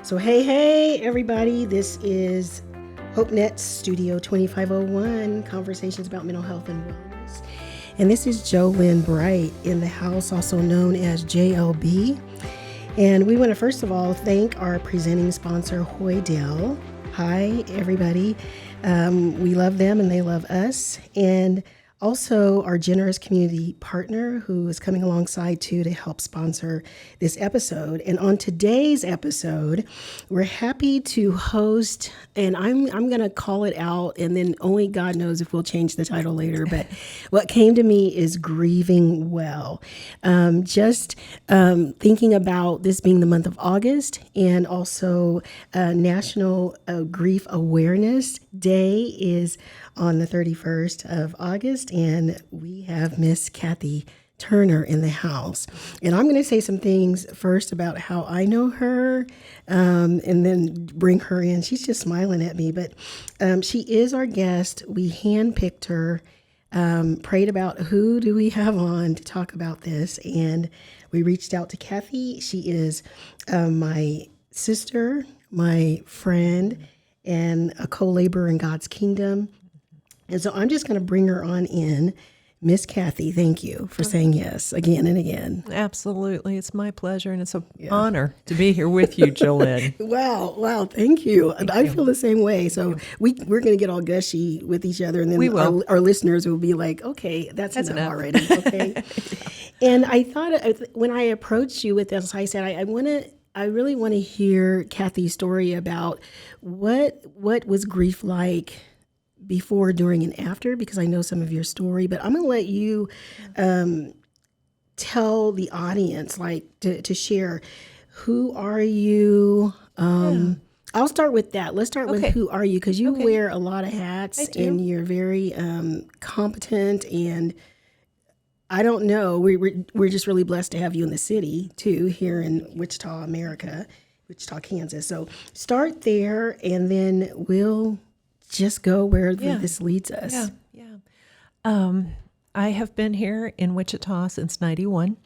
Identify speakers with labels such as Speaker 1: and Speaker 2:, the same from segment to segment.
Speaker 1: So hey, everybody. This is HopeNet Studio 2501, Conversations about Mental Health and Wellness. And this is Lynn Bright in the house, also known as JLB. And we want to first of all thank our presenting sponsor, Hoydell. Hi, everybody. We love them and they love us. And also our generous community partner who is coming alongside too to help sponsor this episode. And on today's episode, we're happy to host, and I'm going to call it out, and then only God knows if we'll change the title later, but what came to me is Grieving Well. Thinking about this being the month of August and also National Grief Awareness Day is on the 31st of August, and we have Miss Cathy Turner in the house. And I'm going to say some things first about how I know her, and then bring her in. She's just smiling at me, but she is our guest. We handpicked her, prayed about who do we have on to talk about this, and we reached out to Cathy. She is my sister, my friend, and a co-laborer in God's kingdom. And so I'm just going to bring her on in. Miss Cathy, thank you for saying yes again and again.
Speaker 2: Absolutely. It's my pleasure, and it's an honor to be here with you, Jolene.
Speaker 1: Wow. Thank you. I feel the same way. So we're going to get all gushy with each other, and then our listeners will be like, okay, that's enough already. Okay. And I thought when I approached you with this, I said, I really want to hear Cathy's story about what was grief like before, during, and after, because I know some of your story, but I'm going to let you tell the audience, to share, who are you? I'll start with that. Let's start with who are you, because you wear a lot of hats and you're very competent, and I don't know, we're just really blessed to have you in the city too, here in Wichita, Wichita, Kansas. So start there, and then we'll just go where this leads us.
Speaker 2: I have been here in Wichita since 91.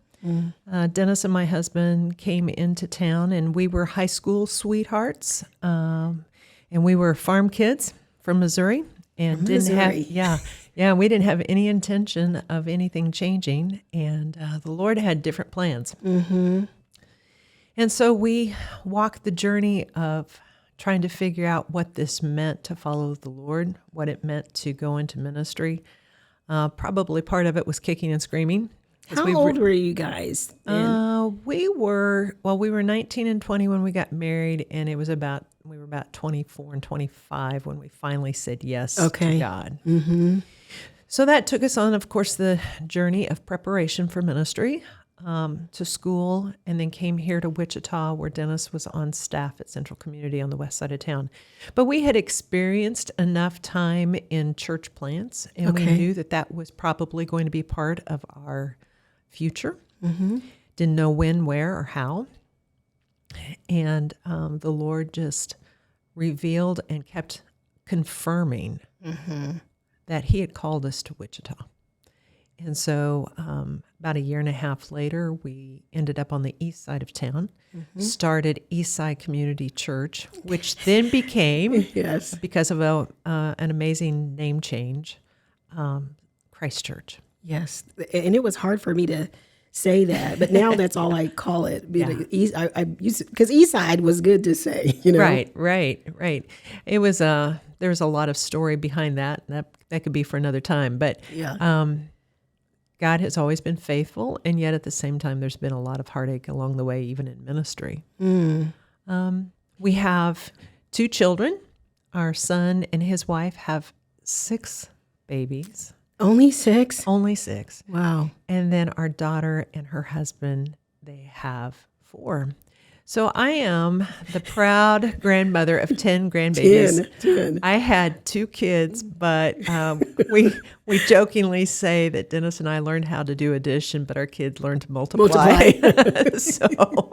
Speaker 2: Dennis and my husband came into town, and we were high school sweethearts, and we were farm kids from Missouri, and we didn't have any intention of anything changing, and the Lord had different plans. Mm-hmm. And so we walked the journey of trying to figure out what this meant to follow the Lord, what it meant to go into ministry. Probably part of it was kicking and screaming.
Speaker 1: How old were you guys?
Speaker 2: We were 19 and 20 when we got married, and we were about 24 and 25 when we finally said yes to God. Mm-hmm. So that took us on, of course, the journey of preparation for ministry, to school, and then came here to Wichita, where Dennis was on staff at Central Community on the west side of town. But we had experienced enough time in church plants, and we knew that was probably going to be part of our future. Mm-hmm. Didn't know when, where, or how. And the Lord just revealed and kept confirming that He had called us to Wichita. And so about a year and a half later, we ended up on the east side of town, started East Side Community Church, which then became, because of an amazing name change, Christ Church.
Speaker 1: Yes, and it was hard for me to say that, but now that's all I call it. Because East Side was good to say,
Speaker 2: Right. It was there was a lot of story behind that. That could be for another time, but God has always been faithful, and yet at the same time, there's been a lot of heartache along the way, even in ministry. We have 2 children. Our son and his wife have 6 babies.
Speaker 1: Only 6?
Speaker 2: Only 6.
Speaker 1: Wow.
Speaker 2: And then our daughter and her husband, they have 4. So I am the proud grandmother of 10 grandbabies.
Speaker 1: 10.
Speaker 2: I had 2 kids, but we jokingly say that Dennis and I learned how to do addition, but our kids learned to multiply. So,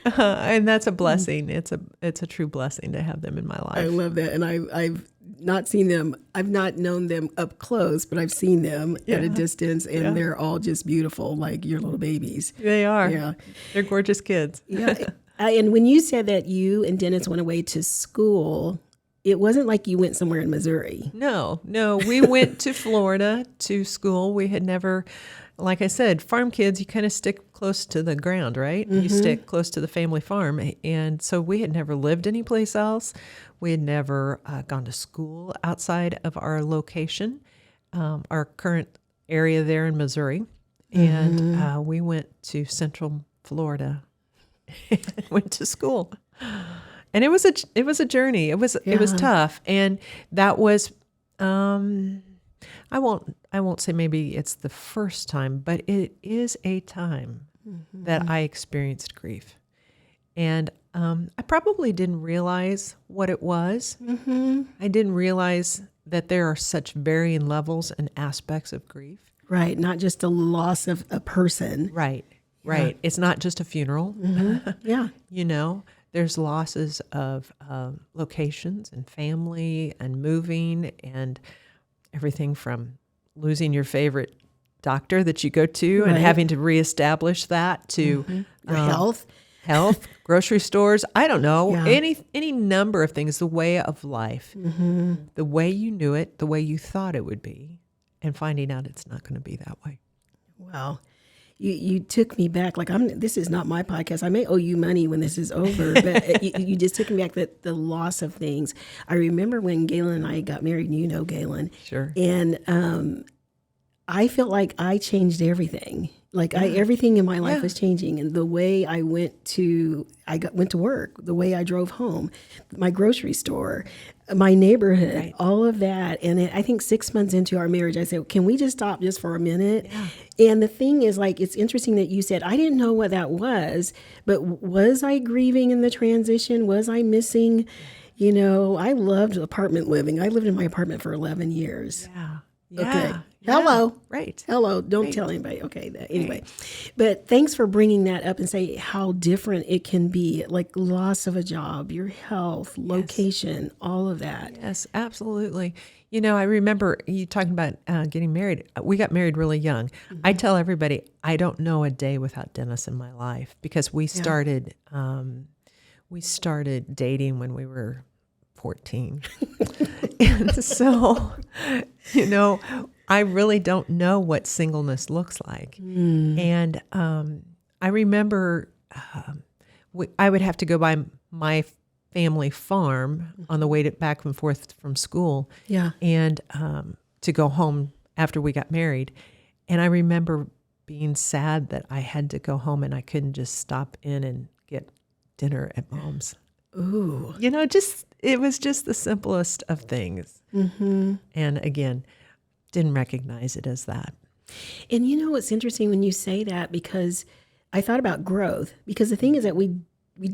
Speaker 2: and that's a blessing. It's a true blessing to have them in my life.
Speaker 1: I love that, and I've not seen them. I've not known them up close, but I've seen them at a distance, and they're all just beautiful, like your little babies.
Speaker 2: They are.
Speaker 1: Yeah,
Speaker 2: they're gorgeous kids.
Speaker 1: Yeah. And when you said that you and Dennis went away to school, it wasn't like you went somewhere in Missouri.
Speaker 2: No, we went to Florida to school. We had never, like I said, farm kids, you kind of stick close to the ground, right? You stick close to the family farm. And so we had never lived anyplace else. We had never gone to school outside of our location, our current area there in Missouri. And we went to Central Florida and went to school. And it was a journey. It was tough, and that was I won't say maybe it's the first time, but it is a time that I experienced grief, and I probably didn't realize what it was. I didn't realize that there are such varying levels and aspects of grief.
Speaker 1: Right, not just the loss of a person.
Speaker 2: Right. It's not just a funeral.
Speaker 1: Yeah.
Speaker 2: There's losses of locations and family and moving and everything from losing your favorite doctor that you go to and having to reestablish that to
Speaker 1: Your
Speaker 2: health, grocery stores. I don't know, any number of things, the way of life, the way you knew it, the way you thought it would be, and finding out it's not going to be that way.
Speaker 1: Wow. You took me back. Like, this is not my podcast. I may owe you money when this is over, but you just took me back, that the loss of things. I remember when Galen and I got married, and you know Galen.
Speaker 2: Sure.
Speaker 1: And I felt like I changed everything. Like everything in my life was changing, and the way I went to work, the way I drove home, my grocery store, my neighborhood, all of that. And I think 6 months into our marriage, I said, "Can we just stop just for a minute?" Yeah. And the thing is, like, it's interesting that you said I didn't know what that was, but was I grieving in the transition? Was I missing? I loved apartment living. I lived in my apartment for 11 years.
Speaker 2: Yeah.
Speaker 1: Okay. Hello.
Speaker 2: Right.
Speaker 1: Hello. Don't tell anybody. Okay. Anyway, but thanks for bringing that up and say how different it can be, like loss of a job, your health, location, all of that.
Speaker 2: Yes, absolutely. I remember you talking about getting married. We got married really young. I tell everybody, I don't know a day without Dennis in my life, because we started dating when we were 14. And so, I really don't know what singleness looks like. And I remember I would have to go by my family farm on the way back and forth from school.
Speaker 1: Yeah.
Speaker 2: And to go home after we got married. And I remember being sad that I had to go home and I couldn't just stop in and get dinner at Mom's.
Speaker 1: Ooh.
Speaker 2: It was just the simplest of things. And again, didn't recognize it as that.
Speaker 1: And what's interesting when you say that, because I thought about growth, because the thing is that we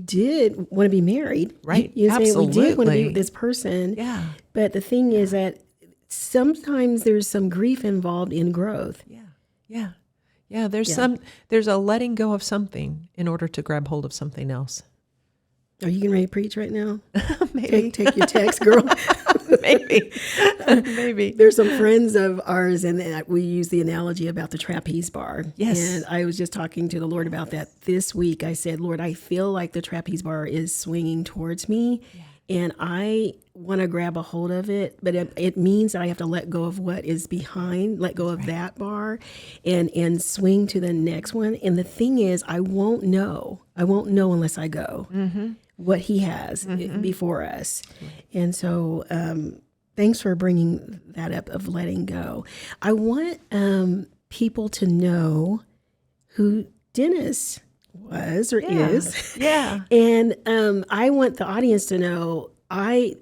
Speaker 1: did want to be married.
Speaker 2: Right.
Speaker 1: You say
Speaker 2: Absolutely.
Speaker 1: we did want to be with this person.
Speaker 2: Yeah.
Speaker 1: But the thing is that sometimes there's some grief involved in growth.
Speaker 2: Yeah. There's a letting go of something in order to grab hold of something else.
Speaker 1: Are you getting ready to preach right now?
Speaker 2: Maybe.
Speaker 1: Take your text, girl.
Speaker 2: Maybe.
Speaker 1: There's some friends of ours, and we use the analogy about the trapeze bar.
Speaker 2: Yes.
Speaker 1: And I was just talking to the Lord about that this week. I said, Lord, I feel like the trapeze bar is swinging towards me, and I want to grab a hold of it, but it means that I have to let go of what is behind, let go of that bar, and swing to the next one. And the thing is, I won't know unless I go. What he has before us. And so thanks for bringing that up of letting go. I want people to know who Dennis was or is.
Speaker 2: Yeah.
Speaker 1: And I want the audience to know, I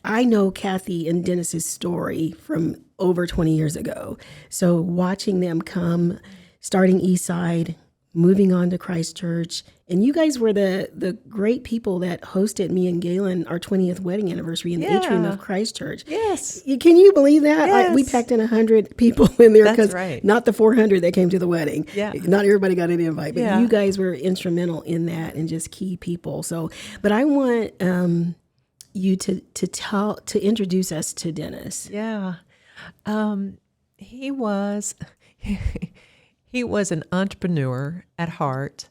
Speaker 1: know Cathy and Dennis's story from over 20 years ago. So watching them come, starting Eastside, moving on to Christchurch. And you guys were the great people that hosted me and Galen our 20th wedding anniversary in the atrium of Christchurch.
Speaker 2: Yes.
Speaker 1: Can you believe that?
Speaker 2: Yes.
Speaker 1: We packed in 100 people in there, because
Speaker 2: right.
Speaker 1: not the 400 that came to the wedding.
Speaker 2: Yeah.
Speaker 1: Not everybody got an invite, but you guys were instrumental in that and just key people. So, but I want you to introduce us to Dennis.
Speaker 2: Yeah. He was an entrepreneur at heart.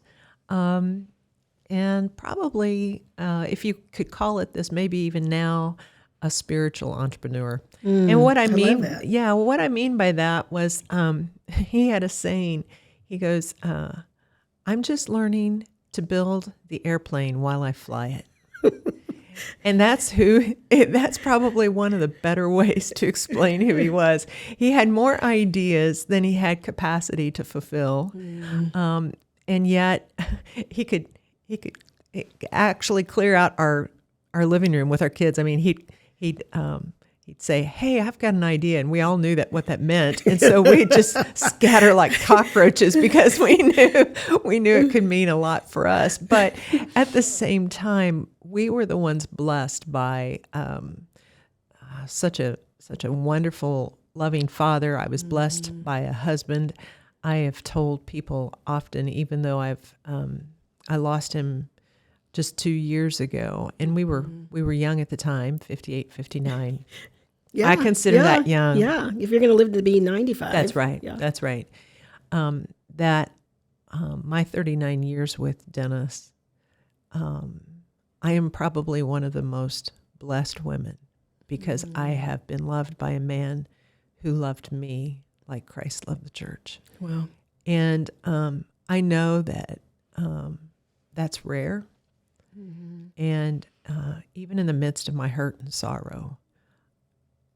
Speaker 2: and probably, if you could call it this, maybe even now, a spiritual entrepreneur. And what I mean,
Speaker 1: love that.
Speaker 2: yeah, what I mean by that was, he had a saying. He goes, "I'm just learning to build the airplane while I fly it." And that's probably one of the better ways to explain who he was. He had more ideas than he had capacity to fulfill. And yet he could actually clear out our living room with our kids. I mean, he'd say, "Hey, I've got an idea," and we all knew what that meant, and so we'd just scatter like cockroaches because we knew it could mean a lot for us. But at the same time, we were the ones blessed by such a wonderful, loving father. I was blessed by a husband. I have told people often, even though I lost him just 2 years ago, and we were young at the time, 58, 59.
Speaker 1: Yeah,
Speaker 2: I consider that young.
Speaker 1: Yeah, if you're going to live to be 95.
Speaker 2: That's right.
Speaker 1: Yeah.
Speaker 2: That's right. My 39 years with Dennis, I am probably one of the most blessed women because I have been loved by a man who loved me like Christ loved the church.
Speaker 1: Wow.
Speaker 2: And I know that that's rare. And even in the midst of my hurt and sorrow,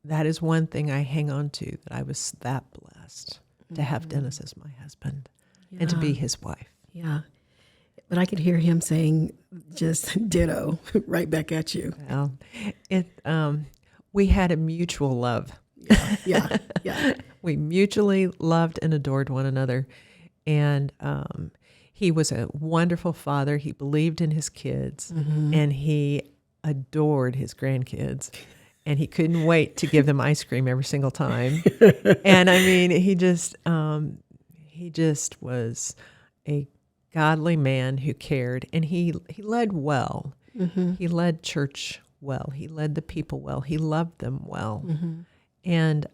Speaker 2: that is one thing I hang on to, that I was that blessed to have Dennis as my husband and to be his wife.
Speaker 1: Yeah. But I could hear him saying just ditto right back at you.
Speaker 2: Well, we had a mutual love.
Speaker 1: Yeah.
Speaker 2: We mutually loved and adored one another. And he was a wonderful father. He believed in his kids, and he adored his grandkids. And he couldn't wait to give them ice cream every single time. And I mean, he just was a godly man who cared, and he led well. He led church well. He led the people well. He loved them well. And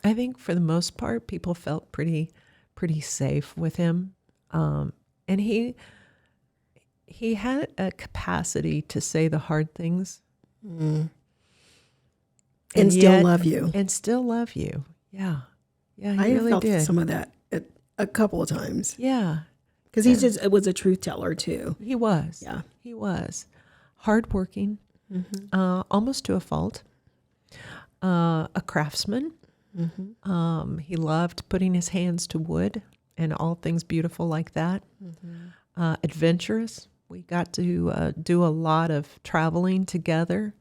Speaker 2: I think for the most part, people felt pretty safe with him. And he had a capacity to say the hard things.
Speaker 1: And still love you.
Speaker 2: And still love you. Yeah. Yeah, he
Speaker 1: I
Speaker 2: really
Speaker 1: felt
Speaker 2: did.
Speaker 1: some of that a couple of times.
Speaker 2: Yeah.
Speaker 1: Because he just was a truth teller too.
Speaker 2: He was.
Speaker 1: Yeah.
Speaker 2: He was. Hardworking, almost to a fault. A craftsman. He loved putting his hands to wood and all things beautiful like that. Adventurous. We got to do a lot of traveling together.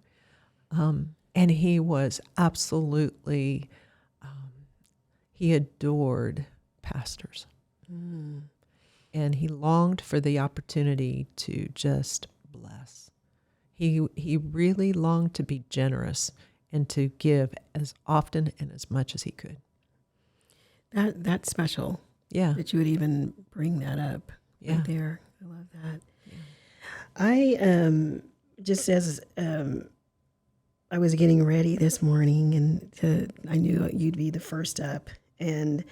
Speaker 2: And he was absolutely, he adored pastors. And he longed for the opportunity to just bless. He really longed to be generous and to give as often and as much as he could.
Speaker 1: That's special.
Speaker 2: Yeah.
Speaker 1: That you would even bring that up right there. I love that.
Speaker 2: Yeah.
Speaker 1: I just as I was getting ready this morning, and I knew you'd be the first up, and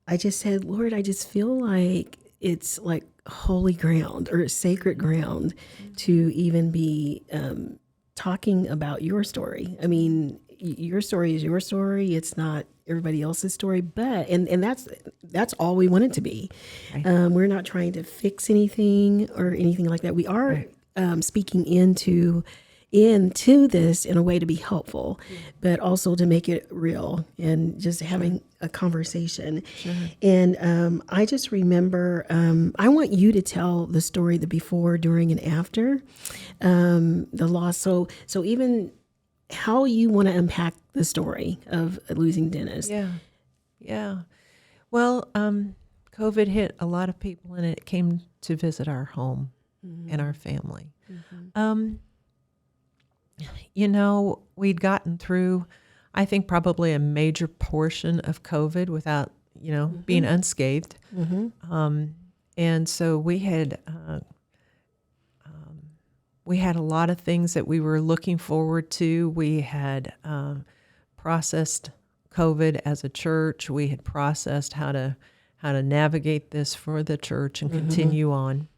Speaker 1: I just said, Lord, I just feel like it's like holy ground or sacred ground to even be talking about your story. I mean, your story is your story. It's not everybody else's story, but and that's all we want it to be. Right. We're not trying to fix anything or anything like that. We are speaking into this in a way to be helpful, but also to make it real and just having a conversation. Sure. And I just remember, I want you to tell the story, the before, during, and after the loss. So even how you want to unpack the story of losing Dennis.
Speaker 2: Yeah. Well, COVID hit a lot of people, and it came to visit our home and our family. We'd gotten through, I think, probably a major portion of COVID without, being unscathed. And so we had a lot of things that we were looking forward to. We had processed COVID as a church. We had processed how to navigate this for the church and continue on.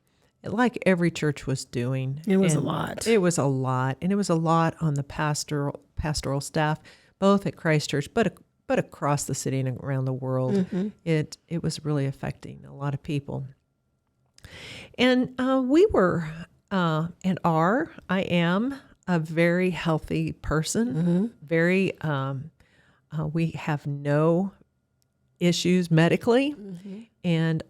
Speaker 2: like every church was doing.
Speaker 1: It was a lot.
Speaker 2: It was a lot, and it was a lot on the pastoral staff, both at Christ Church, but across the city and around the world.
Speaker 1: Mm-hmm.
Speaker 2: It was really affecting a lot of people. And we were and are. I am a very healthy person.
Speaker 1: Mm-hmm.
Speaker 2: Very. We have no issues medically.
Speaker 1: Mm-hmm.
Speaker 2: And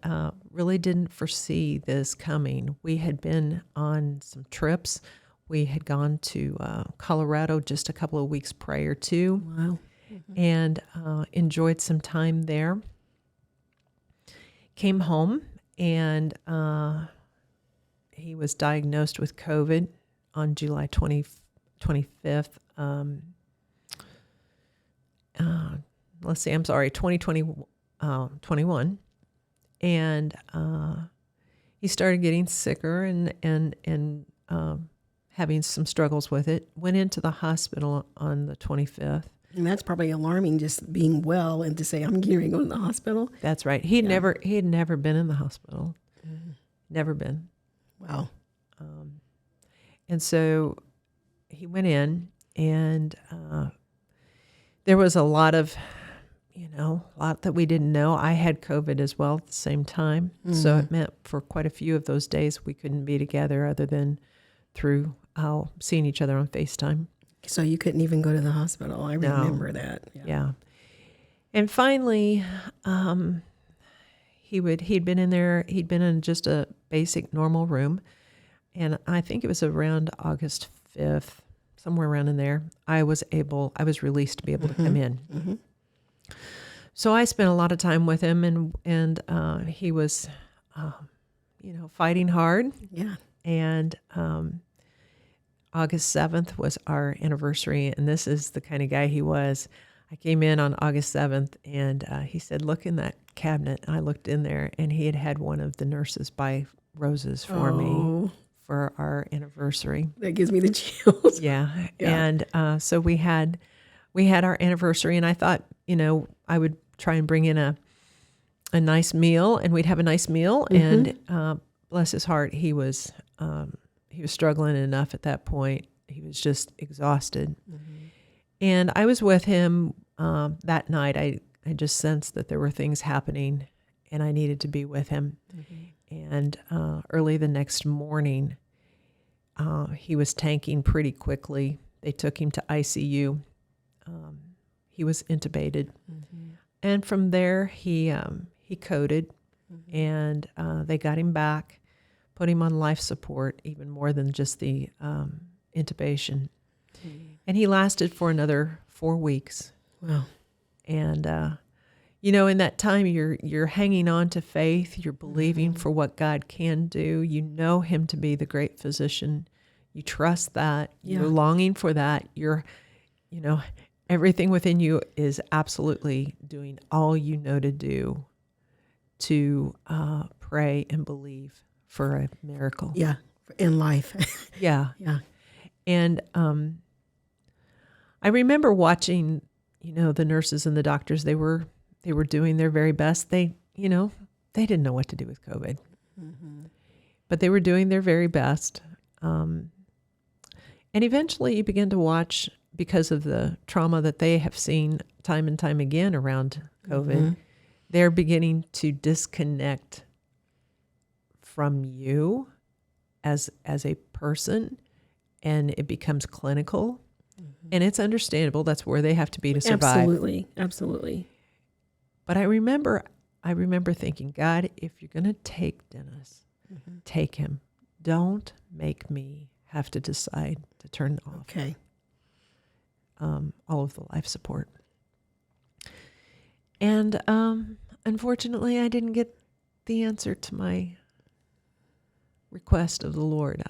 Speaker 2: really didn't foresee this coming. We had been on some trips. We had gone to Colorado just a couple of weeks prior to,
Speaker 1: Wow. Mm-hmm.
Speaker 2: and enjoyed some time there. Came home, and he was diagnosed with COVID on July 25th. 2021. And he started getting sicker and having some struggles with it. Went into the hospital on the 25th.
Speaker 1: And that's probably alarming, just being well and to say, I'm getting ready to go to the hospital.
Speaker 2: That's right. He had never been in the hospital.
Speaker 1: Mm-hmm.
Speaker 2: Never been.
Speaker 1: Wow.
Speaker 2: And so he went in, and there was a lot that we didn't know. I had COVID as well at the same time. Mm-hmm. So it meant for quite a few of those days we couldn't be together other than through seeing each other on FaceTime.
Speaker 1: So you couldn't even go to the hospital. I remember that.
Speaker 2: Yeah. And finally, he'd been in there. He'd been in just a basic normal room. And I think it was around August 5th, somewhere around in there, I was released to be able to come in. Mm-hmm. So I spent a lot of time with him, and he was, fighting hard.
Speaker 1: Yeah.
Speaker 2: And August 7th was our anniversary, and this is the kind of guy he was. I came in on August 7th, and he said, "Look in that cabinet." And I looked in there, and he had one of the nurses buy roses for me for our anniversary.
Speaker 1: That gives me the chills.
Speaker 2: Yeah. And so we had our anniversary, and I thought, I would try and bring in a nice meal, and we'd have a nice meal. Mm-hmm. And bless his heart, he was struggling enough at that point. He was just exhausted. Mm-hmm. And I was with him that night. I just sensed that there were things happening, and I needed to be with him. Mm-hmm. And early the next morning, he was tanking pretty quickly. They took him to ICU. He was intubated. Mm-hmm. And from there, he coded, mm-hmm. and they got him back, put him on life support, even more than just the intubation. Mm-hmm. And he lasted for another 4 weeks.
Speaker 1: Wow.
Speaker 2: And, in that time, you're hanging on to faith. You're believing mm-hmm. for what God can do. You know him to be the great physician. You trust that. Yeah. You're longing for that. Everything within you is absolutely doing all you know to do to pray and believe for a miracle.
Speaker 1: Yeah, in life.
Speaker 2: Yeah.
Speaker 1: Yeah.
Speaker 2: And I remember watching, the nurses and the doctors. They were doing their very best. They didn't know what to do with COVID, mm-hmm. but they were doing their very best. And eventually, you begin to watch, because of the trauma that they have seen time and time again around COVID, mm-hmm. they're beginning to disconnect from you as a person, and it becomes clinical. Mm-hmm. And it's understandable. That's where they have to be to survive.
Speaker 1: Absolutely.
Speaker 2: But I remember thinking, God, if you're going to take Dennis, mm-hmm. take him. Don't make me have to decide to turn off.
Speaker 1: Okay.
Speaker 2: All of the life support. And unfortunately, I didn't get the answer to my request of the Lord.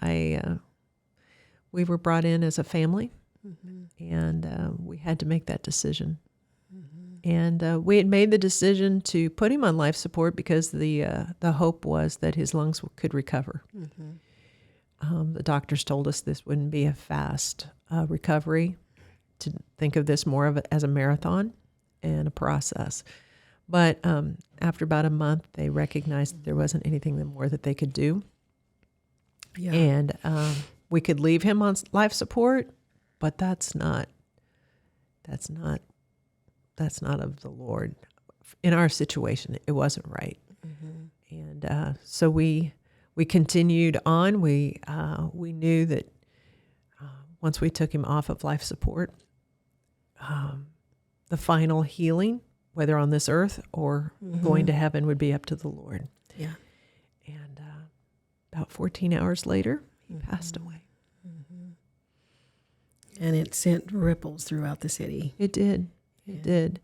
Speaker 2: We were brought in as a family, mm-hmm. and we had to make that decision. Mm-hmm. And we had made the decision to put him on life support because the hope was that his lungs could recover. Mm-hmm. The doctors told us this wouldn't be a fast recovery, to think of this more of it as a marathon and a process. But after about a month, they recognized that there wasn't anything more that they could do.
Speaker 1: Yeah.
Speaker 2: And we could leave him on life support, but that's not of the Lord. In our situation, it wasn't right. And so we continued on. We knew that once we took him off of life support, the final healing, whether on this earth or going to heaven, would be up to the Lord.
Speaker 1: Yeah.
Speaker 2: And about 14 hours later, he passed away.
Speaker 1: And it sent ripples throughout the city.
Speaker 2: It did. It did.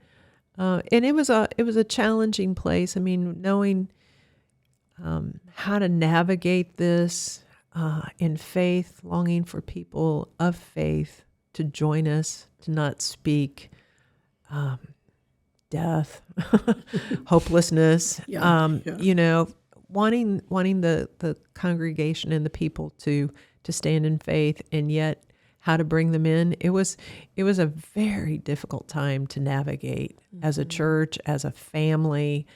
Speaker 2: And it was a challenging place. I mean, knowing how to navigate this in faith, longing for people of faith to join us, to not speak death, hopelessness. You know, wanting the congregation and the people to stand in faith, and yet how to bring them in. It was a very difficult time to navigate as a church, as a family.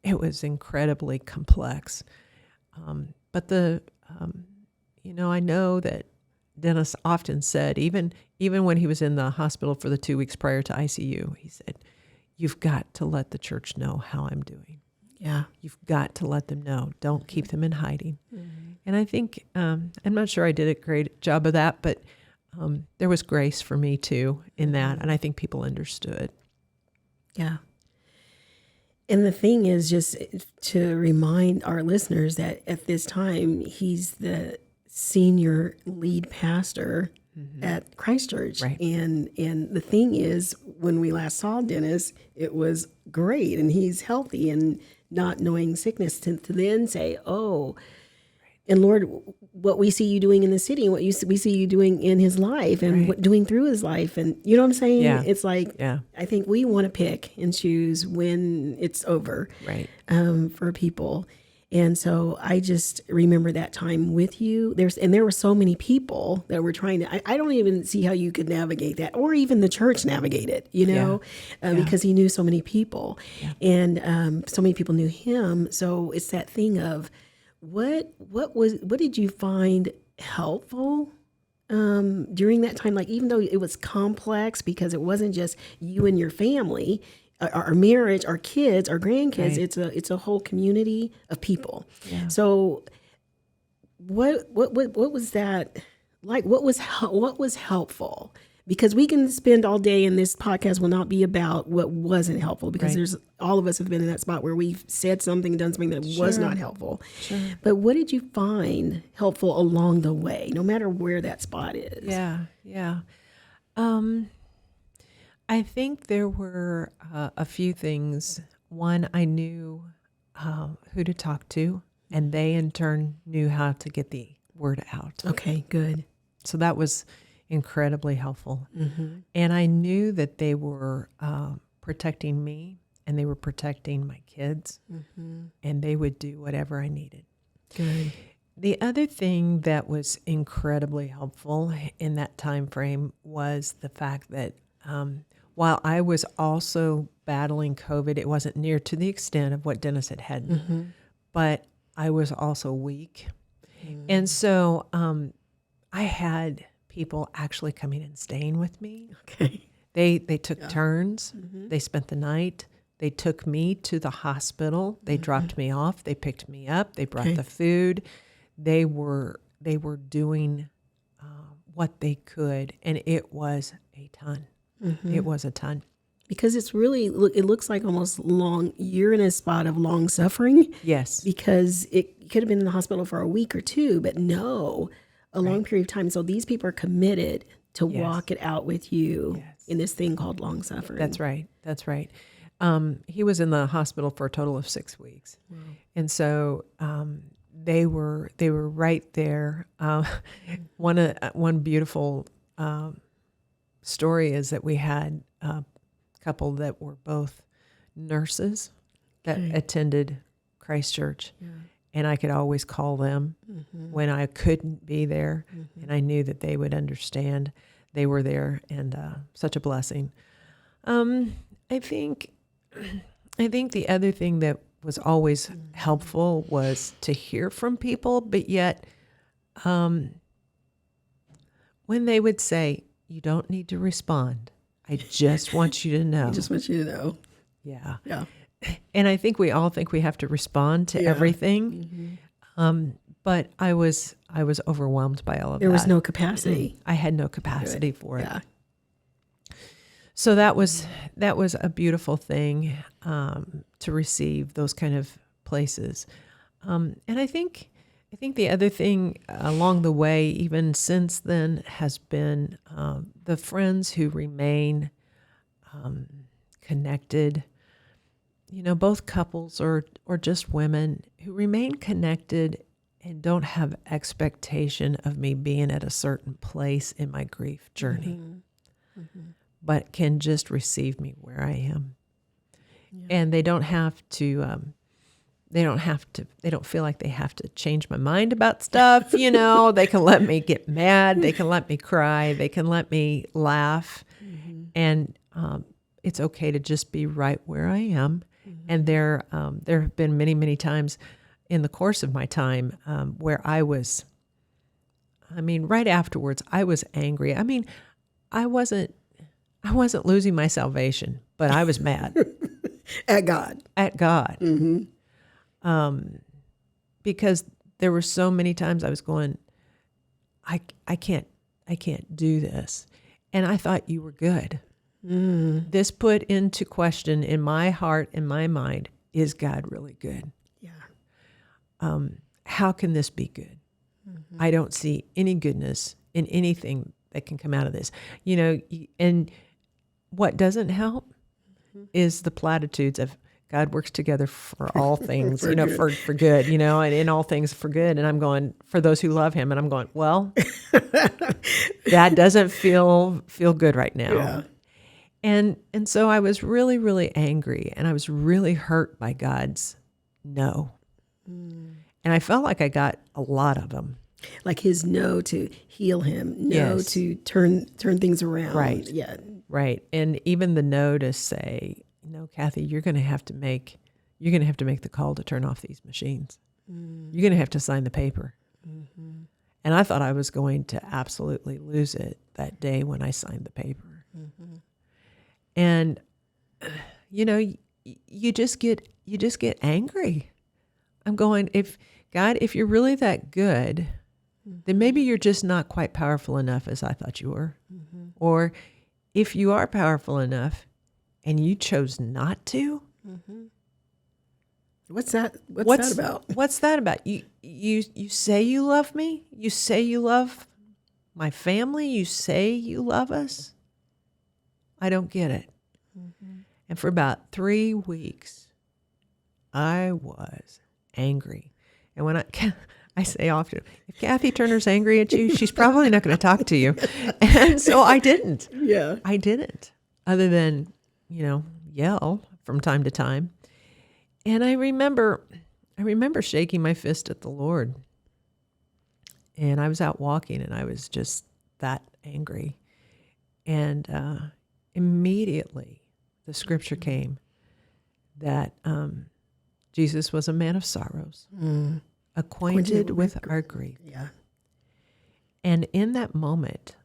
Speaker 2: It was incredibly complex. But I know that Dennis often said, even when he was in the hospital for the 2 weeks prior to ICU, he said, "You've got to let the church know how I'm doing.
Speaker 1: Yeah.
Speaker 2: You've got to let them know. Don't keep them in hiding." And I think, I'm not sure I did a great job of that, but there was grace for me too in that. And I think people understood.
Speaker 1: Yeah. And the thing is, just to remind our listeners that at this time, he's the senior lead pastor at Christ Church.
Speaker 2: Right.
Speaker 1: And the thing is, when we last saw Dennis, it was great and he's healthy and not knowing sickness, to then say, "Oh, and Lord, what we see you doing in the city, and what we see you doing in his life, and what doing through his life." And you know what I'm saying?
Speaker 2: Yeah.
Speaker 1: It's like, I think we want to pick and choose when it's over,
Speaker 2: Right.
Speaker 1: For people. And so I just remember that time with you. There were so many people that were trying to, I don't even see how you could navigate that, or even the church navigate it, because he knew so many people, and so many people knew him. So it's that thing of, what did you find helpful during that time? Like, even though it was complex, because it wasn't just you and your family, our marriage, our kids, our grandkids, it's a whole community of people. Yeah. So what was that like? What was helpful? Because we can spend all day, and this podcast will not be about what wasn't helpful, because all of us have been in that spot where we've said something, done something that was not helpful. Sure. But what did you find helpful along the way, no matter where that spot is?
Speaker 2: Yeah. I think there were a few things. One, I knew who to talk to, and they in turn knew how to get the word out.
Speaker 1: Okay, good.
Speaker 2: So that was incredibly helpful. And I knew that they were protecting me, and they were protecting my kids, and they would do whatever I needed.
Speaker 1: Good.
Speaker 2: The other thing that was incredibly helpful in that time frame was the fact that while I was also battling COVID, it wasn't near to the extent of what Dennis had, but I was also weak. And so I had people actually coming and staying with me.
Speaker 1: Okay.
Speaker 2: They took turns. They spent the night. They took me to the hospital. They dropped me off. They picked me up. They brought the food. They were doing what they could, and it was a ton. It was a ton.
Speaker 1: Because it's really, it looks like almost you're in a spot of long suffering.
Speaker 2: Yes.
Speaker 1: Because it could have been in the hospital for a week or two, but no, a long period of time. So these people are committed to walk it out with you in this thing called long suffering.
Speaker 2: That's right. He was in the hospital for a total of 6 weeks. And so they were right there. One beautiful story is that we had a couple that were both nurses that attended Christ Church. And I could always call them when I couldn't be there. And I knew that they would understand. They were there, and such a blessing. I think the other thing that was always helpful was to hear from people, but yet when they would say, "You don't need to respond. I just want you to know."
Speaker 1: I just want you to know.
Speaker 2: Yeah.
Speaker 1: Yeah.
Speaker 2: And I think we all think we have to respond to everything. But I was overwhelmed by all of that.
Speaker 1: There was no capacity.
Speaker 2: I had no capacity for it. Yeah. So that was a beautiful thing, to receive those kind of places. And I think the other thing along the way, even since then, has been the friends who remain connected. Both couples or just women who remain connected and don't have expectation of me being at a certain place in my grief journey, but can just receive me where I am. Yeah. And they don't feel like they have to change my mind about stuff. They can let me get mad. They can let me cry. They can let me laugh. And it's okay to just be right where I am. And there have been many, many times in the course of my time where right afterwards, I was angry. I wasn't losing my salvation, but I was mad.
Speaker 1: At God.
Speaker 2: Because there were so many times I was going, I can't do this. And I thought you were good. This put into question in my heart and my mind, is God really good? Yeah. How can this be good? I don't see any goodness in anything that can come out of this. And what doesn't help is the platitudes of God works together for all things, for good, and in all things for good. And I'm going, for those who love him. And I'm going, well, that doesn't feel good right now. Yeah. And so I was really, really angry, and I was really hurt by God's no. And I felt like I got a lot of them.
Speaker 1: Like his no to heal him, no to turn things around.
Speaker 2: Right.
Speaker 1: Yeah.
Speaker 2: Right. And even the no to say, Cathy, you're going to have to make the call to turn off these machines. You're going to have to sign the paper. And I thought I was going to absolutely lose it that day when I signed the paper. And you just get angry. I'm going, if you're really that good, then maybe you're just not quite powerful enough as I thought you were. Or if you are powerful enough and you chose not to,
Speaker 1: what's that about?
Speaker 2: What's that about? You say you love me? You say you love my family? You say you love us? I don't get it. And for about 3 weeks, I was angry. And when I say often, if Cathy Turner's angry at you, she's probably not going to talk to you. And so I didn't.
Speaker 1: Yeah.
Speaker 2: I didn't, other than, yell from time to time. And I remember shaking my fist at the Lord. And I was out walking, and I was just that angry. And immediately the scripture came that Jesus was a man of sorrows, acquainted with our grief.
Speaker 1: Yeah.
Speaker 2: And in that moment,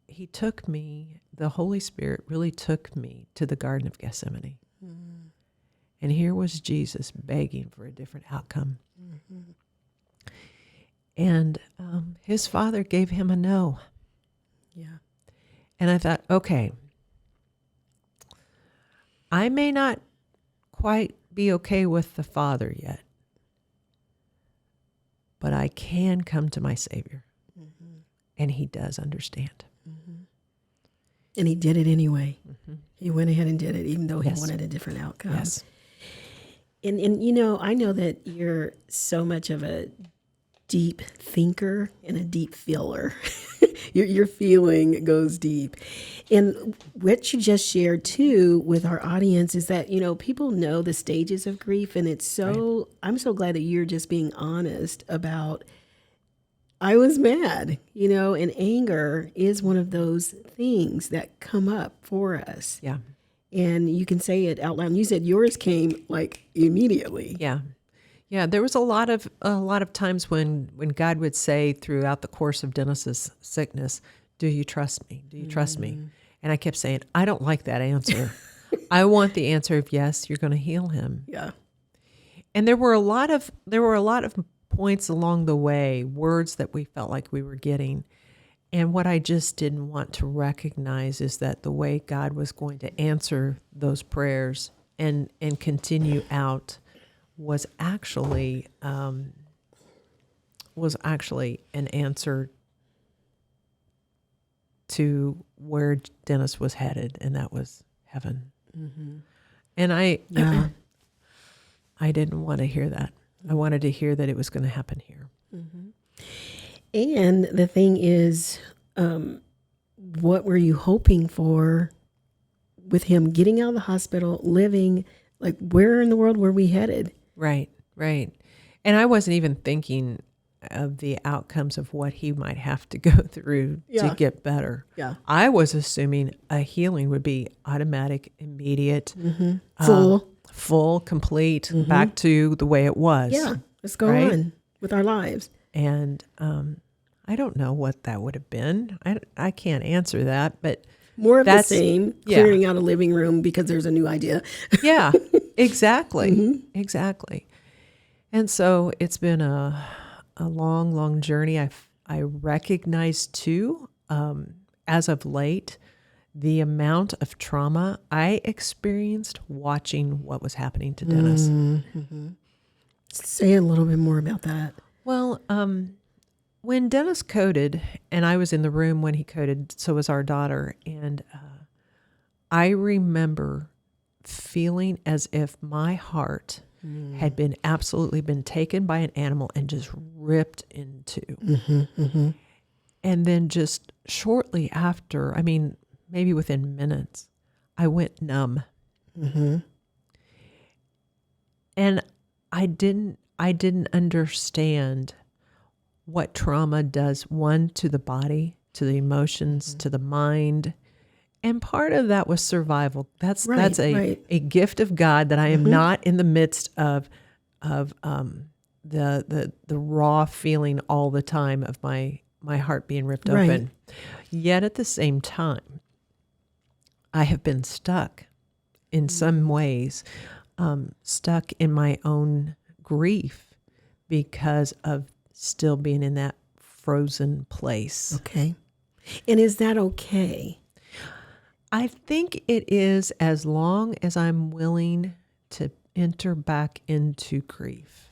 Speaker 2: he took me, the Holy Spirit really took me to the Garden of Gethsemane. And here was Jesus begging for a different outcome. And his Father gave him a no.
Speaker 1: Yeah.
Speaker 2: And I thought, okay, I may not quite be okay with the Father yet, but I can come to my Savior. And he does understand.
Speaker 1: And he did it anyway. He went ahead and did it, even though he wanted a different outcome.
Speaker 2: Yes.
Speaker 1: And I know that you're so much of a deep thinker and a deep feeler. Your feeling goes deep. And what you just shared too with our audience is that, people know the stages of grief, and it's so, I'm so glad that you're just being honest about, I was mad, and anger is one of those things that come up for us.
Speaker 2: Yeah.
Speaker 1: And you can say it out loud. And you said yours came like immediately.
Speaker 2: Yeah. Yeah, there was a lot of times when God would say throughout the course of Dennis's sickness, "Do you trust me? Do you trust me?" And I kept saying, "I don't like that answer. I want the answer of yes, you're going to heal him."
Speaker 1: Yeah.
Speaker 2: And there were a lot of points along the way, words that we felt like we were getting. And what I just didn't want to recognize is that the way God was going to answer those prayers and continue out was actually an answer to where Dennis was headed, and that was heaven. And I didn't want to hear that. I wanted to hear that it was going to happen here.
Speaker 1: And the thing is, what were you hoping for with him getting out of the hospital, living? Like, where in the world were we headed?
Speaker 2: Right. And I wasn't even thinking of the outcomes of what he might have to go through to get better.
Speaker 1: Yeah.
Speaker 2: I was assuming a healing would be automatic, immediate, full, complete, back to the way it was.
Speaker 1: Yeah. Let's go on with our lives.
Speaker 2: And I don't know what that would have been. I can't answer that, but
Speaker 1: more of the same, clearing out a living room because there's a new idea.
Speaker 2: Yeah, exactly. Exactly. And so it's been a long, long journey. I recognize too, as of late, the amount of trauma I experienced watching what was happening to Dennis.
Speaker 1: Say a little bit more about that.
Speaker 2: Well, when Dennis coded, and I was in the room when he coded, so was our daughter, and I remember feeling as if my heart had been absolutely been taken by an animal and just ripped into. And then just shortly after, I mean, maybe within minutes, I went numb. And I didn't understand what trauma does, one, to the body, to the emotions, to the mind. And part of that was survival. That's a gift of God that I am not in the midst of the raw feeling all the time of my heart being ripped open. Yet at the same time, I have been stuck in some ways, stuck in my own grief because of still being in that frozen place.
Speaker 1: Okay. And is that okay?
Speaker 2: I think it is, as long as I'm willing to enter back into grief.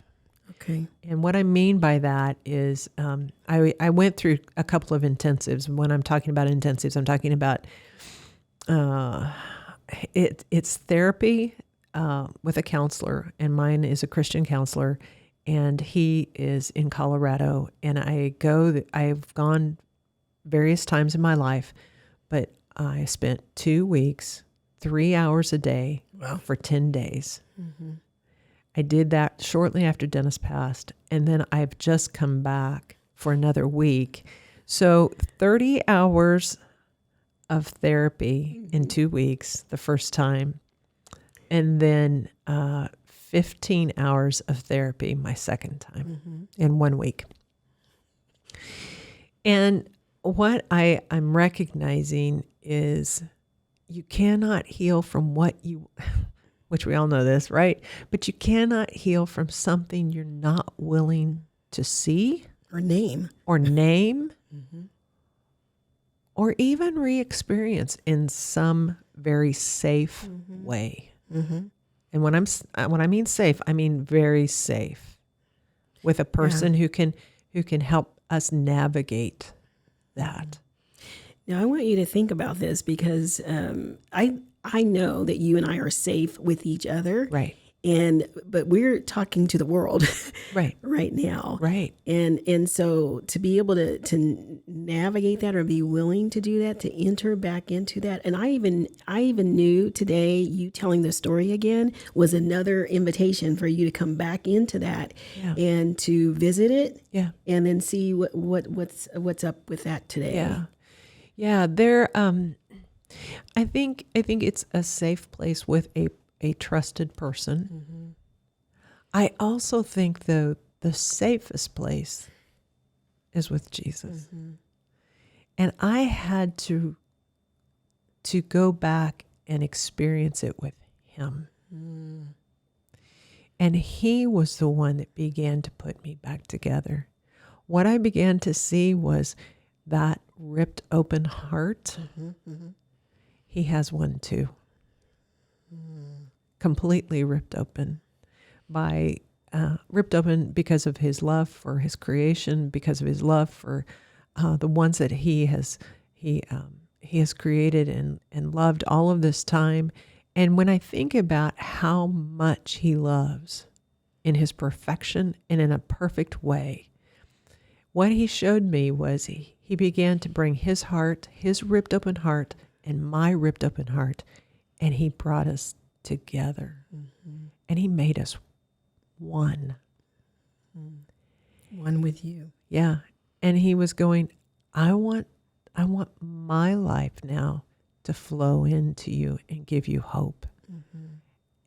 Speaker 1: Okay. And
Speaker 2: what I mean by that is I went through a couple of intensives. When I'm talking about intensives, I'm talking about it's therapy with a counselor, and mine is a Christian counselor, and he is in Colorado. And I've gone various times in my life, but I spent 2 weeks, 3 hours a day for 10 days. I did that shortly after Dennis passed, and then I've just come back for another week. So 30 hours of therapy in 2 weeks the first time, and then 15 hours of therapy my second time in 1 week. And what I'm recognizing is you cannot heal from which we all know this, right? But you cannot heal from something you're not willing to see
Speaker 1: or name
Speaker 2: or even re-experience in some very safe way. And when I mean safe, I mean very safe, with a person who can help us navigate that.
Speaker 1: Now, I want you to think about this because I know that you and I are safe with each other.
Speaker 2: Right.
Speaker 1: But we're talking to the world right now. Right. And so to be able to navigate that, or be willing to do that, to enter back into that. And I even knew today you telling the story again was another invitation for you to come back into that and to visit it. Yeah. And then see what's up with that today.
Speaker 2: Yeah. Yeah. There I think it's a safe place with a trusted person. I also think, though, the safest place is with Jesus. And I had to go back and experience it with him. And he was the one that began to put me back together. What I began to see was that ripped open heart. He has one too. Completely ripped open because of his love for his creation, because of his love for the ones that he has created and loved all of this time. And when I think about how much he loves in his perfection and in a perfect way, what he showed me was he began to bring his heart, his ripped open heart, and my ripped open heart, and he brought us together. And he made us one.
Speaker 1: One with you.
Speaker 2: Yeah. And he was going, I want my life now to flow into you and give you hope.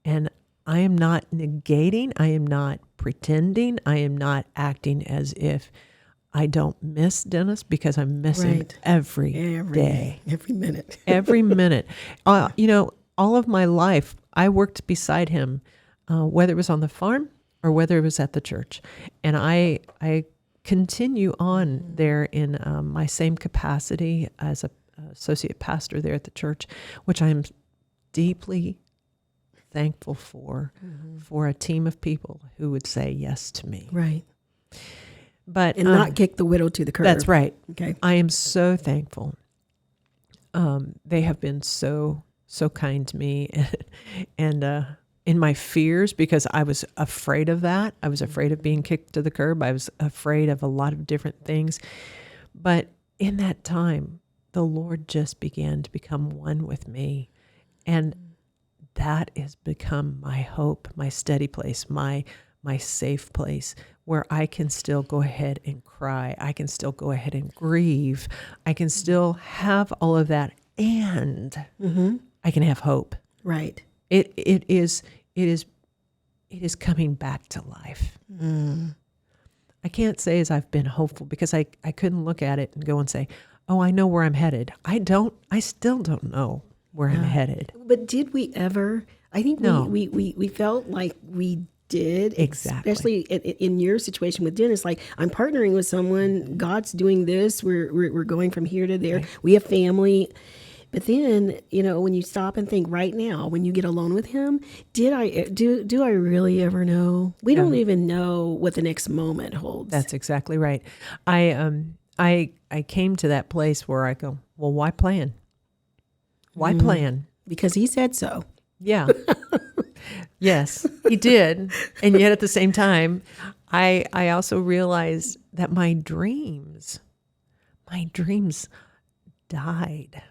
Speaker 2: And I am not negating, I am not pretending, I am not acting as if I don't miss Dennis, because I'm missing every day.
Speaker 1: Every minute.
Speaker 2: Every minute. All of my life, I worked beside him, whether it was on the farm or whether it was at the church. And I continue on there in my same capacity as a associate pastor there at the church, which I'm deeply thankful for a team of people who would say yes to me.
Speaker 1: Right.
Speaker 2: But
Speaker 1: and not kick the widow to the curb.
Speaker 2: That's right.
Speaker 1: Okay.
Speaker 2: I am so thankful. They have been so kind to me, and in my fears, because I was afraid of that. I was afraid of being kicked to the curb. I was afraid of a lot of different things. But in that time, the Lord just began to become one with me. And that has become my hope, my steady place, my safe place, where I can still go ahead and cry. I can still go ahead and grieve. I can still have all of that, and I can have hope.
Speaker 1: Right.
Speaker 2: It is coming back to life. I can't say as I've been hopeful, because I couldn't look at it and go and say, oh, I know where I'm headed. I still don't know where I'm headed.
Speaker 1: But did we ever? I think
Speaker 2: No.
Speaker 1: we felt like we did.
Speaker 2: Exactly.
Speaker 1: Especially in your situation with Dennis, like, I'm partnering with someone, God's doing this, we're going from here to there. Right. We have family. But then, when you stop and think right now, when you get alone with him, do I really ever know? We don't even know what the next moment holds.
Speaker 2: That's exactly right. I came to that place where I go, well, why plan? Why plan?
Speaker 1: Because he said so.
Speaker 2: Yeah. Yes, he did. And yet at the same time, I also realized that my dreams died.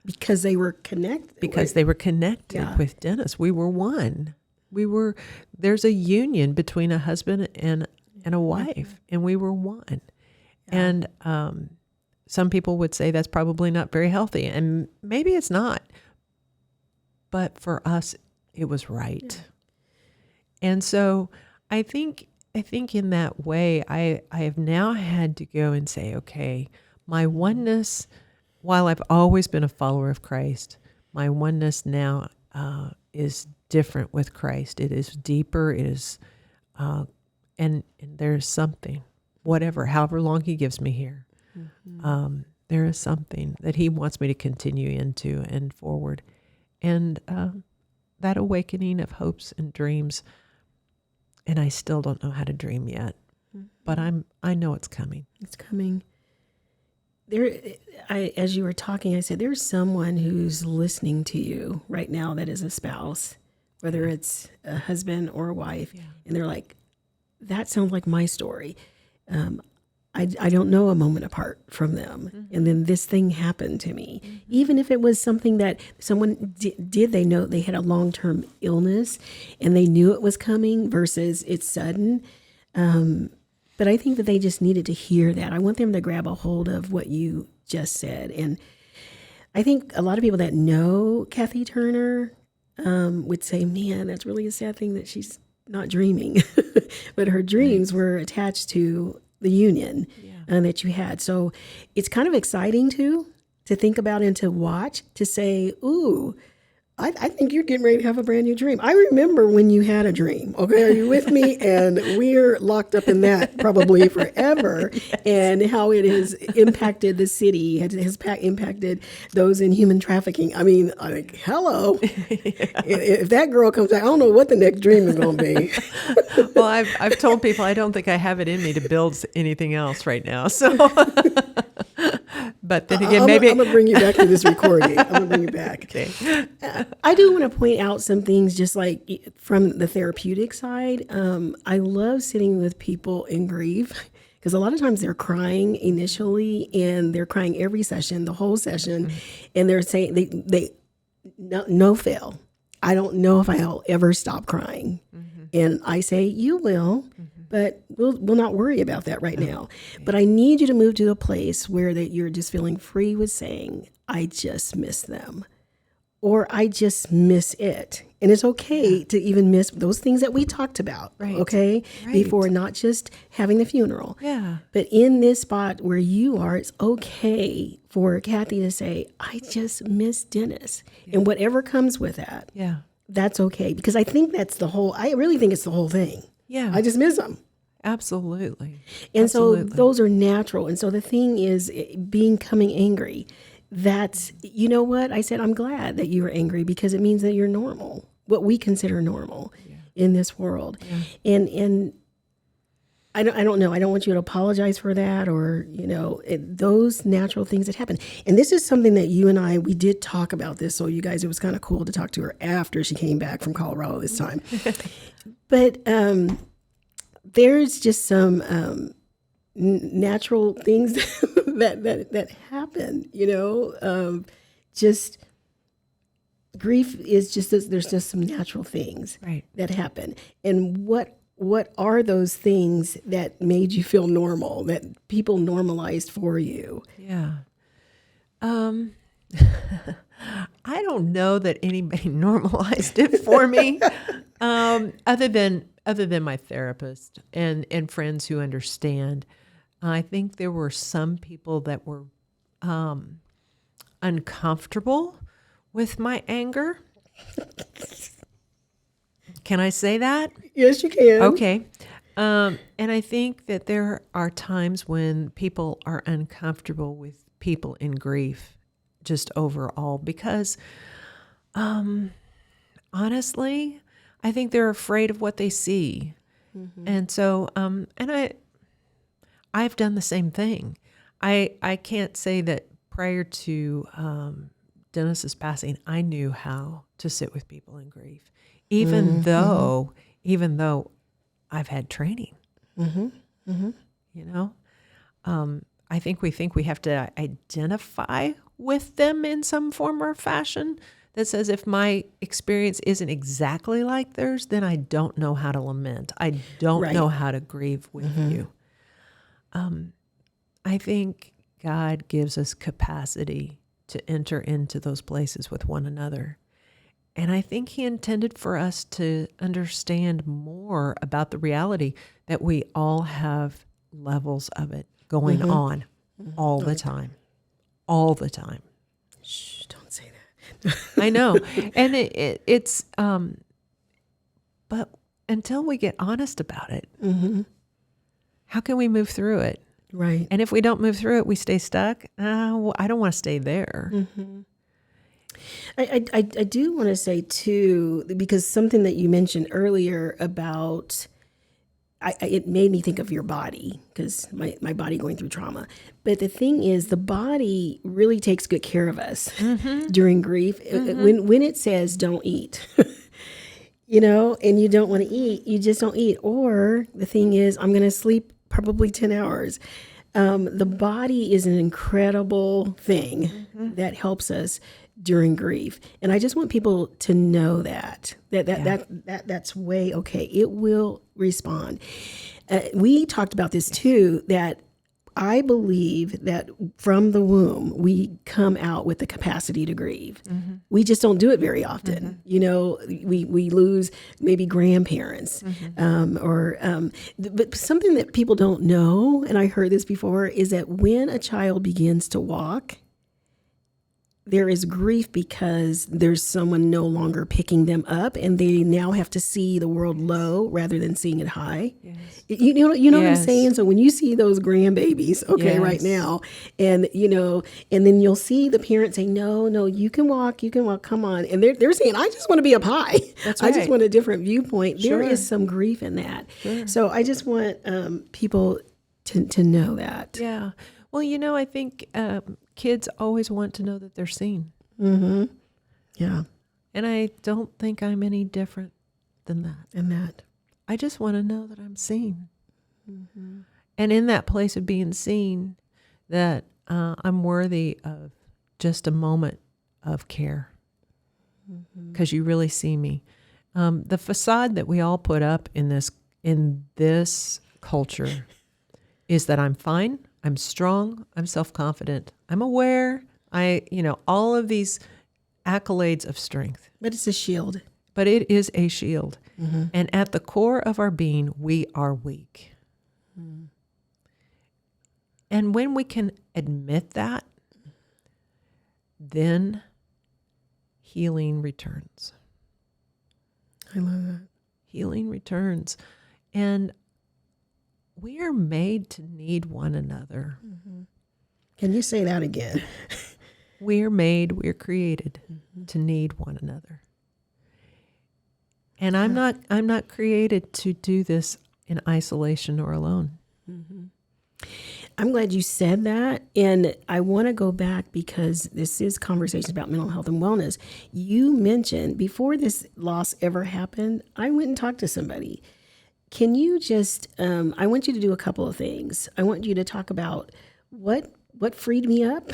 Speaker 1: Because they were connected.
Speaker 2: Because they were connected with Dennis. We were one. There's a union between a husband and a wife, and we were one. Yeah. And some people would say that's probably not very healthy, and maybe it's not. But for us, it was right. Yeah. And so I think in that way, I have now had to go and say, okay, my oneness, while I've always been a follower of Christ, my oneness now is different with Christ. It is deeper. It is, and there's something, however long he gives me here, there is something that he wants me to continue into and forward. And that awakening of hopes and dreams, and I still don't know how to dream yet, but I know it's coming.
Speaker 1: It's coming. As you were talking, I said, there's someone who's listening to you right now that is a spouse, whether it's a husband or a wife, and they're like, that sounds like my story. I don't know a moment apart from them. And then this thing happened to me. Even if it was something that someone did, they know they had a long-term illness and they knew it was coming versus it's sudden. But I think that they just needed to hear that. I want them to grab a hold of what you just said. And I think a lot of people that know Cathy Turner, would say, man, that's really a sad thing that she's not dreaming. But her dreams were attached to the union that you had. So it's kind of exciting too, to think about and to watch, to say, ooh, I think you're getting ready to have a brand new dream. I remember when you had a dream. Okay, are you with me? And we're locked up in that probably forever. And how it has impacted the city, has impacted those in human trafficking. I mean, hello. If that girl comes back, I don't know what the next dream is going to be.
Speaker 2: Well, I've told people I don't think I have it in me to build anything else right now. So, but then again, maybe
Speaker 1: I'm going to bring you back to this recording. I'm going to bring you back.
Speaker 2: Okay.
Speaker 1: I do want to point out some things just like from the therapeutic side. I love sitting with people in grief because a lot of times they're crying initially and they're crying every session, the whole session. And they're saying they no fail. I don't know if I'll ever stop crying. And I say, you will, but we'll not worry about that right now. But I need you to move to a place where that you're just feeling free with saying, I just miss them. Or I just miss it. And it's okay to even miss those things that we talked about, okay? Before not just having the funeral.
Speaker 2: Yeah.
Speaker 1: But in this spot where you are, it's okay for Cathy to say, I just miss Dennis. And whatever comes with that, that's okay. Because I think I really think it's the whole thing.
Speaker 2: Yeah.
Speaker 1: I just miss him.
Speaker 2: Absolutely.
Speaker 1: And so those are natural. And so the thing is becoming angry. That's, you know what? I said, I'm glad that you were angry because it means that you're normal, what we consider normal in this world. And I don't know. I don't want you to apologize for that or, those natural things that happen. And this is something that you and we did talk about this. So you guys, it was kind of cool to talk to her after she came back from Colorado this time. But there's just some natural things that happen, just grief is just, there's just some natural things that happen. And what are those things that made you feel normal, that people normalized for you?
Speaker 2: Yeah. I don't know that anybody normalized it for me, other than my therapist and friends who understand. I think there were some people that were uncomfortable with my anger. Can I say that?
Speaker 1: Yes, you can.
Speaker 2: Okay. And I think that there are times when people are uncomfortable with people in grief, just overall, because honestly, I think they're afraid of what they see. And so, and I've done the same thing. I can't say that prior to Dennis's passing, I knew how to sit with people in grief, even though I've had training. I think we have to identify with them in some form or fashion that says if my experience isn't exactly like theirs, then I don't know how to lament. I don't know how to grieve with you. I think God gives us capacity to enter into those places with one another. And I think he intended for us to understand more about the reality that we all have levels of it going on all the time. All the time.
Speaker 1: Shh, don't say that.
Speaker 2: I know. And it's, but until we get honest about it, how can we move through it?
Speaker 1: Right.
Speaker 2: And if we don't move through it, we stay stuck. Well, I don't want to stay there.
Speaker 1: I do want to say too, because something that you mentioned earlier about, it made me think of your body, because my body going through trauma. But the thing is, the body really takes good care of us during grief. When it says don't eat, and you don't want to eat, you just don't eat. Or the thing is, I'm going to sleep probably 10 hours. The body is an incredible thing that helps us during grief. And I just want people to know that's way okay. It will respond. We talked about this too, that I believe that from the womb, we come out with the capacity to grieve. We just don't do it very often. You know, we lose maybe grandparents but something that people don't know, and I heard this before, is that when a child begins to walk, there is grief because there's someone no longer picking them up, and they now have to see the world low rather than seeing it high.
Speaker 2: Yes.
Speaker 1: You know what I'm
Speaker 2: Yes.
Speaker 1: saying? So when you see those grandbabies,
Speaker 2: Yes.
Speaker 1: right now, and and then you'll see the parents say, no, you can walk, come on. And they're saying, I just want to be up high.
Speaker 2: That's
Speaker 1: I just
Speaker 2: right.
Speaker 1: want a different viewpoint.
Speaker 2: Sure.
Speaker 1: There is some grief in that.
Speaker 2: Sure.
Speaker 1: So I just want people to know that.
Speaker 2: Yeah. Well, I think kids always want to know that they're seen.
Speaker 1: Yeah.
Speaker 2: And I don't think I'm any different than that.
Speaker 1: And that.
Speaker 2: I just want to know that I'm seen. And in that place of being seen, that I'm worthy of just a moment of care. Because you really see me. The facade that we all put up in this culture is that I'm fine, I'm strong, I'm self-confident, I'm aware, all of these accolades of strength.
Speaker 1: But it's a shield.
Speaker 2: But it is a shield. And at the core of our being, we are weak. And when we can admit that, then healing returns.
Speaker 1: I love that.
Speaker 2: Healing returns. And we are made to need one another.
Speaker 1: Can you say that again?
Speaker 2: We're created to need one another. And I'm not created to do this in isolation or alone.
Speaker 1: I'm glad you said that. And I want to go back because this is conversations about mental health and wellness. You mentioned before this loss ever happened, I went and talked to somebody. Can you just, I want you to do a couple of things. I want you to talk about what freed me up,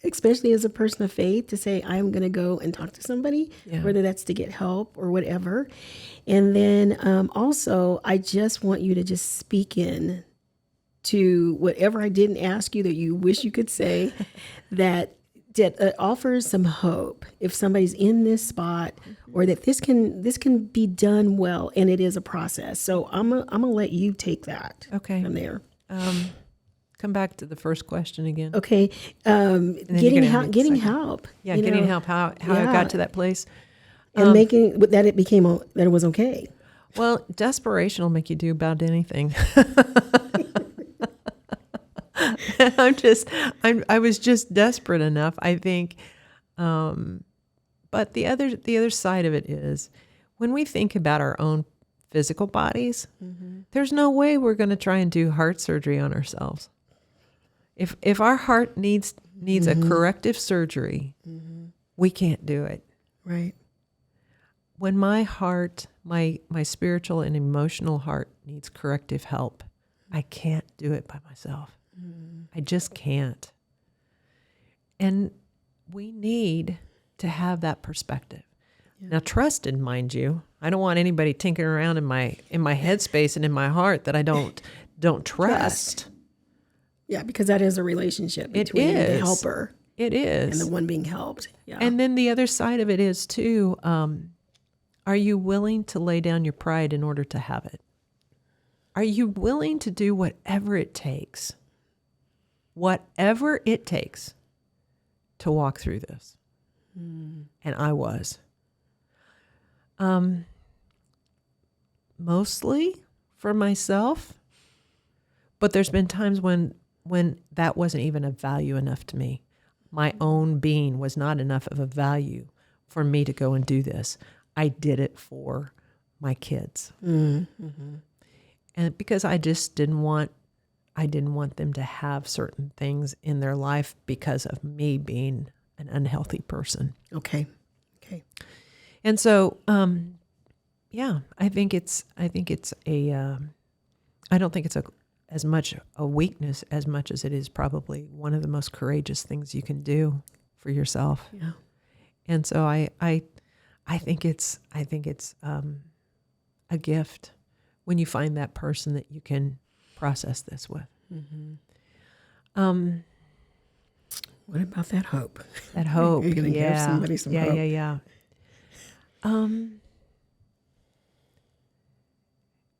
Speaker 1: especially as a person of faith, to say, I'm going to go and talk to somebody, whether that's to get help or whatever. And then also, I just want you to just speak in to whatever I didn't ask you that you wish you could say that offers some hope if somebody's in this spot, or that this can be done well, and it is a process. So I'm gonna let you take that from there.
Speaker 2: Come back to the first question again.
Speaker 1: Okay, getting help.
Speaker 2: Yeah, getting help. How I got to that place,
Speaker 1: and making that it was okay.
Speaker 2: Well, desperation will make you do about anything. I was just desperate enough, I think. But the other side of it is, when we think about our own physical bodies, there's no way we're going to try and do heart surgery on ourselves. If our heart needs a corrective surgery, we can't do it.
Speaker 1: Right.
Speaker 2: When my heart, my spiritual and emotional heart needs corrective help, I can't do it by myself. I just can't. And we need to have that perspective. Now, trusted, mind you. I don't want anybody tinkering around in my headspace and in my heart that I don't trust.
Speaker 1: Yeah, because that is a relationship between the helper.
Speaker 2: It is.
Speaker 1: And the one being helped. Yeah.
Speaker 2: And then the other side of it is too, are you willing to lay down your pride in order to have it? Are you willing to do whatever it takes? Whatever it takes to walk through this. And I was. Mostly for myself, but there's been times when that wasn't even a value enough to me. My own being was not enough of a value for me to go and do this. I did it for my kids. And because I just didn't want them to have certain things in their life because of me being an unhealthy person.
Speaker 1: Okay.
Speaker 2: And so, I think it's I don't think it's as much a weakness as much as it is probably one of the most courageous things you can do for yourself.
Speaker 1: Yeah.
Speaker 2: And so I think it's a gift when you find that person that you can process this with.
Speaker 1: What about that hope?
Speaker 2: That hope.
Speaker 1: You're going to give somebody some hope.
Speaker 2: Yeah.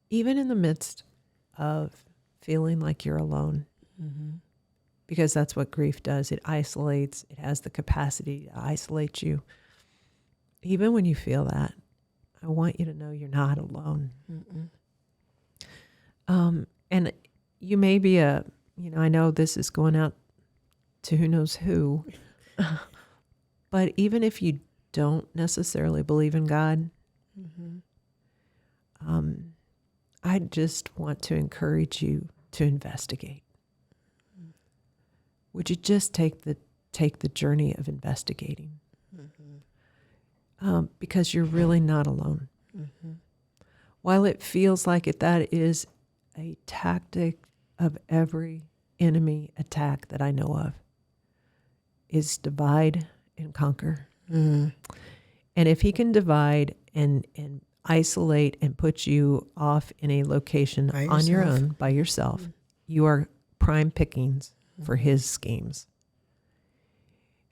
Speaker 2: Even in the midst of feeling like you're alone, because that's what grief does. It isolates. It has the capacity to isolate you. Even when you feel that, I want you to know you're not alone. And you may be I know this is going out to who knows who, but even if you don't necessarily believe in God, I just want to encourage you to investigate. Would you just take the journey of investigating? Because you're really not alone. While it feels like it, that is a tactic of every enemy attack that I know of, is divide and conquer. And if he can divide and isolate and put you off in a location on your own, by yourself, you are prime pickings for his schemes.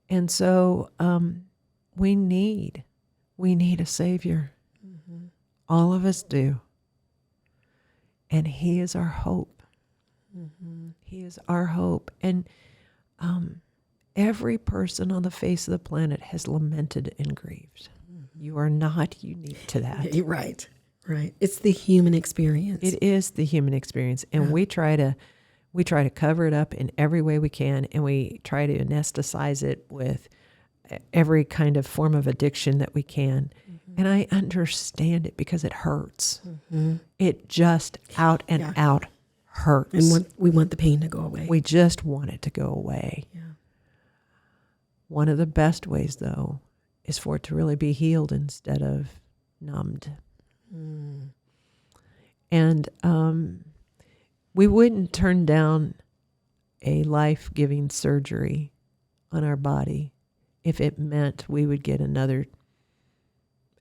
Speaker 2: And so we need a Savior. All of us do. And he is our hope. He is our hope. And every person on the face of the planet has lamented and grieved. You are not unique to that.
Speaker 1: Right. It's the human experience.
Speaker 2: It is the human experience. And we try to cover it up in every way we can, and we try to anesthetize it with every kind of form of addiction that we can. And I understand it because it hurts. It just out hurts.
Speaker 1: And we want the pain to go away.
Speaker 2: We just want it to go away.
Speaker 1: Yeah.
Speaker 2: One of the best ways, though, is for it to really be healed instead of numbed. And we wouldn't turn down a life-giving surgery on our body if it meant we would get another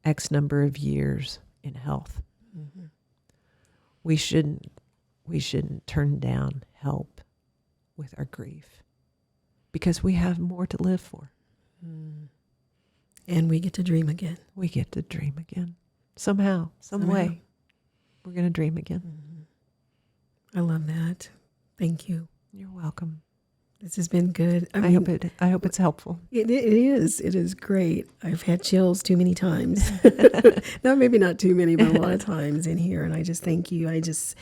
Speaker 2: X number of years in health. We shouldn't turn down help with our grief, because we have more to live for.
Speaker 1: And we get to dream again.
Speaker 2: We get to dream again. Somehow, some way, we're going to dream again.
Speaker 1: I love that. Thank you.
Speaker 2: You're welcome.
Speaker 1: This has been good.
Speaker 2: I hope it's helpful.
Speaker 1: It is. It is great. I've had chills too many times. No, maybe not too many, but a lot of times in here. And I just thank you. I just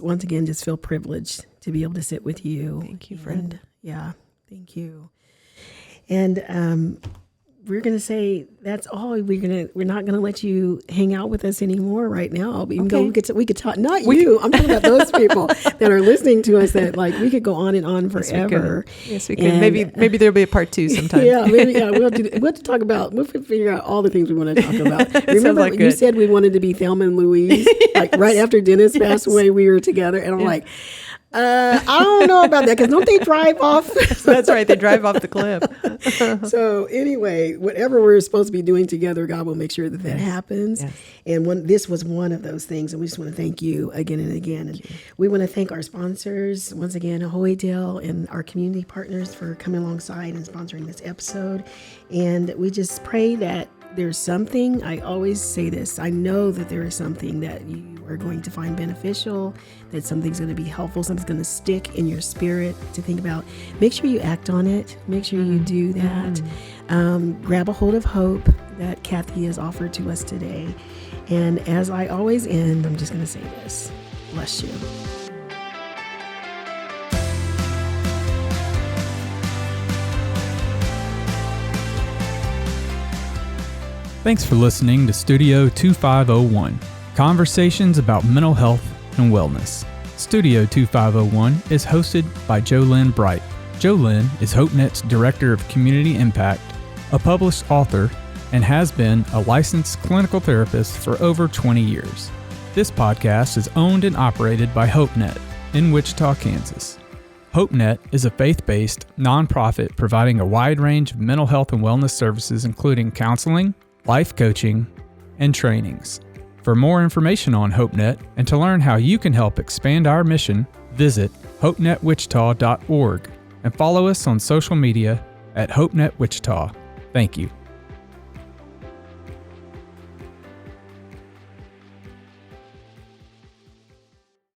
Speaker 1: once again just feel privileged to be able to sit with you.
Speaker 2: Thank you, friend.
Speaker 1: Yeah, thank you. And we're going to say that's all. We're not going to let you hang out with us anymore right now. Even though we could talk, not you. I'm talking about those people that are listening to us. That we could go on and on forever.
Speaker 2: Yes, we could. And, maybe there'll be a part 2 sometime.
Speaker 1: We'll talk about. We'll figure out all the things we want to talk about. Remember, you said we wanted to be Thelma and Louise.
Speaker 2: Yes.
Speaker 1: Right after Dennis passed away, we were together, and I'm like, I don't know about that, because don't they drive off?
Speaker 2: That's right. They drive off the cliff.
Speaker 1: So anyway, whatever we're supposed to be doing together, God will make sure that happens. Yes. And this was one of those things. And we just want to thank you again and again. And we want to thank our sponsors, once again, Hoydale, and our community partners for coming alongside and sponsoring this episode. And we just pray that there's something, I always say this, I know that there is something that you are going to find beneficial, that something's going to be helpful, something's going to stick in your spirit to think about. Make sure you act on it. Make sure you do that. Grab a hold of hope that Cathy has offered to us today. And as I always end, I'm just going to say this. Bless you.
Speaker 3: Thanks for listening to Studio 2501, conversations about mental health and wellness. Studio 2501 is hosted by JoLynn Bright. JoLynn is HopeNet's Director of Community Impact, a published author, and has been a licensed clinical therapist for over 20 years. This podcast is owned and operated by HopeNet in Wichita, Kansas. HopeNet is a faith-based nonprofit providing a wide range of mental health and wellness services, including counseling, life coaching, and trainings. For more information on HopeNet and to learn how you can help expand our mission, visit hopenetwichita.org and follow us on social media at HopeNet Wichita. Thank you.